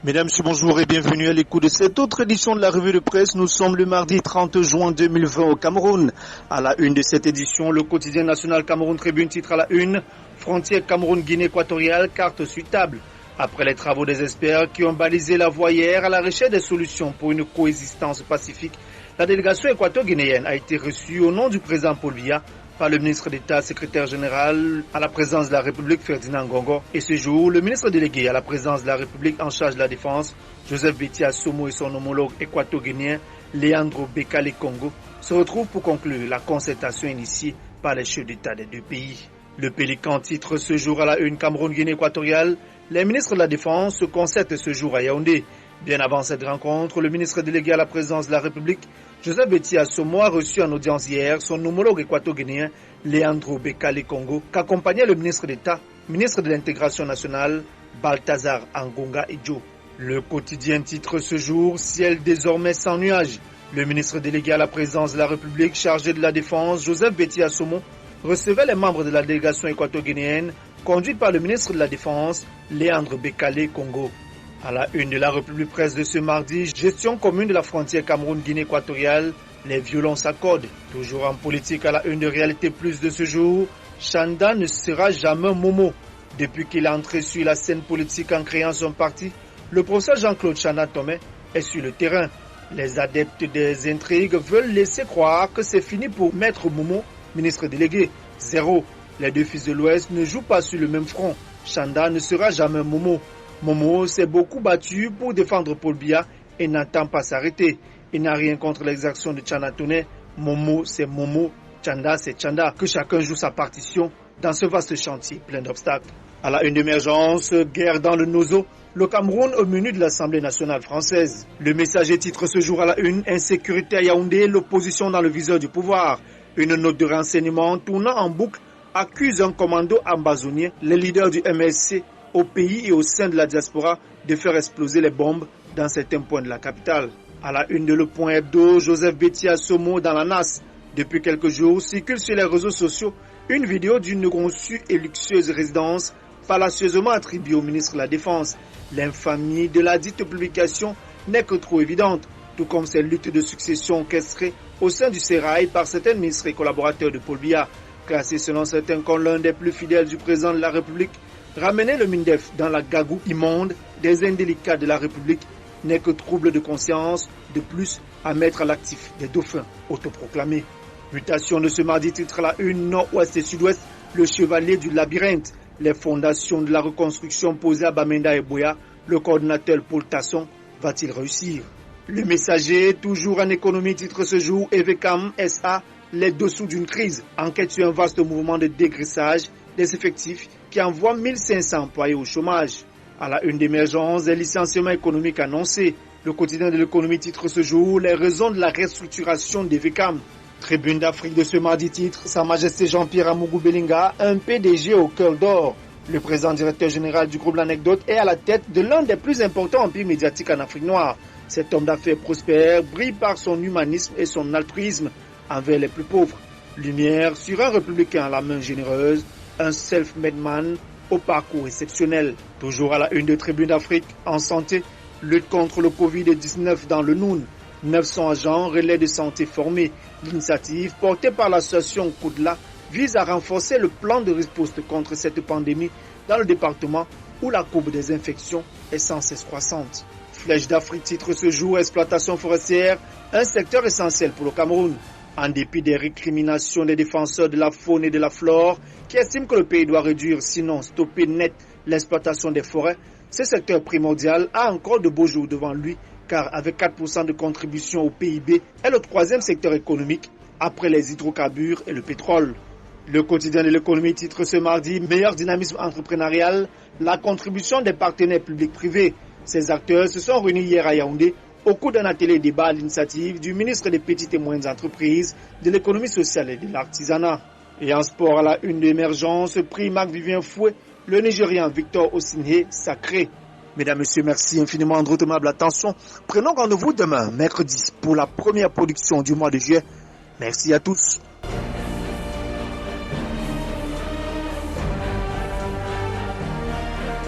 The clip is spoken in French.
Mesdames, Messieurs, bonjour et bienvenue à l'écoute de cette autre édition de la revue de presse. Nous sommes le mardi 30 juin 2020 au Cameroun. À la une de cette édition, le quotidien national Cameroun Tribune titre à la une « Frontière Cameroun-Guinée équatoriale, carte sur table ». Après les travaux des experts qui ont balisé la voie hier à la recherche des solutions pour une coexistence pacifique, la délégation équato-guinéenne a été reçue au nom du président Paul Biya par le ministre d'État, secrétaire général à la présidence de la République, Ferdinand Ngongo. Et ce jour, le ministre délégué à la présidence de la République en charge de la défense, Joseph Betty Assomo, et son homologue équato-guinéen, Leandro Bekale Congo, se retrouvent pour conclure la concertation initiée par les chefs d'État des deux pays. Le Pélican titre ce jour à la une Cameroun-Guinée équatoriale. Les ministres de la Défense se concertent ce jour à Yaoundé. Bien avant cette rencontre, le ministre délégué à la présidence de la République, Joseph Betty Assomo, a reçu en audience hier son homologue équato-guinéen, Leandro Bekale Congo, qu'accompagnait le ministre d'État, ministre de l'Intégration nationale, Balthazar Angonga Idjo. Le quotidien titre ce jour « Ciel désormais sans nuages ». Le ministre délégué à la présidence de la République, chargé de la Défense, Joseph Betty Assomo, recevait les membres de la délégation équato-guinéenne, conduite par le ministre de la Défense, Leandro Bekale Congo. À la une de la République Presse de ce mardi, gestion commune de la frontière Cameroun-Guinée équatoriale, les violences s'accordent. Toujours en politique à la une de Réalité Plus de ce jour, Chanda ne sera jamais Momo. Depuis qu'il est entré sur la scène politique en créant son parti, le professeur Jean-Claude Chanda Tomé est sur le terrain. Les adeptes des intrigues veulent laisser croire que c'est fini pour Maître Momo, ministre délégué. Zéro. Les deux fils de l'Ouest ne jouent pas sur le même front. Chanda ne sera jamais Momo. Momo s'est beaucoup battu pour défendre Paul Biya et n'entend pas s'arrêter. Il n'a rien contre l'exaction de Chanda Toné. Momo, c'est Momo. Chanda, c'est Chanda. Que chacun joue sa partition dans ce vaste chantier plein d'obstacles. À la une d'émergence, guerre dans le Nozo, le Cameroun au menu de l'Assemblée nationale française. Le Messager titre ce jour à la une, insécurité à Yaoundé, l'opposition dans le viseur du pouvoir. Une note de renseignement tournant en boucle accuse un commando ambazonien, les leaders du MSC, au pays et au sein de la diaspora, de faire exploser les bombes dans certains points de la capitale. À la une de Le Point Hebdo, Joseph Betty Assomo dans la NAS. Depuis quelques jours, circule sur les réseaux sociaux une vidéo d'une conçue et luxueuse résidence fallacieusement attribuée au ministre de la Défense. L'infamie de la dite publication n'est que trop évidente, tout comme ces luttes de succession orchestrées au sein du Sérail par certains ministres et collaborateurs de Paul Biya, classé selon certains comme l'un des plus fidèles du président de la République. Ramener le MINDEF dans la gagoue immonde des indélicats de la République n'est que trouble de conscience, de plus à mettre à l'actif des dauphins autoproclamés. Mutation de ce mardi titre à la une nord-ouest et sud-ouest, le chevalier du labyrinthe. Les fondations de la reconstruction posées à Bamenda et Boya, le coordinateur Paul Tasson va-t-il réussir? Le Messager, toujours en économie, titre ce jour, Evecam SA, les dessous d'une crise. Enquête sur un vaste mouvement de dégraissage des effectifs qui envoie 1500 employés au chômage. À la une d'émergence, des licenciements économiques annoncés. Le quotidien de l'économie titre ce jour, les raisons de la restructuration d'Evecam. Tribune d'Afrique de ce mardi titre, Sa Majesté Jean-Pierre Amougou Belinga, un PDG au cœur d'or. Le président directeur général du groupe L'Anecdote est à la tête de l'un des plus importants empires médiatiques en Afrique noire. Cet homme d'affaires prospère brille par son humanisme et son altruisme envers les plus pauvres. Lumière sur un républicain à la main généreuse, un self-made man au parcours exceptionnel. Toujours à la une de Tribune d'Afrique, en santé, lutte contre le Covid-19 dans le Noun. 900 agents relais de santé formés. L'initiative portée par l'association Koudla vise à renforcer le plan de riposte contre cette pandémie dans le département où la courbe des infections est sans cesse croissante. Flèche d'Afrique titre ce jour, exploitation forestière, un secteur essentiel pour le Cameroun. En dépit des récriminations des défenseurs de la faune et de la flore qui estiment que le pays doit réduire, sinon stopper net l'exploitation des forêts, ce secteur primordial a encore de beaux jours devant lui car avec 4% de contribution au PIB est le troisième secteur économique après les hydrocarbures et le pétrole. Le quotidien de l'économie titre ce mardi, meilleur dynamisme entrepreneurial, la contribution des partenaires publics-privés. Ces acteurs se sont réunis hier à Yaoundé au cours d'un atelier débat à l'initiative du ministre des Petites et Moyennes Entreprises, de l'économie sociale et de l'artisanat. Et en sport à la une d'émergence, prix Marc-Vivien Fouet, le Nigérian Victor Osinhe sacré. Mesdames, Messieurs, merci infiniment de votre aimable attention. Prenons rendez-vous demain, mercredi, pour la première production du mois de juillet. Merci à tous.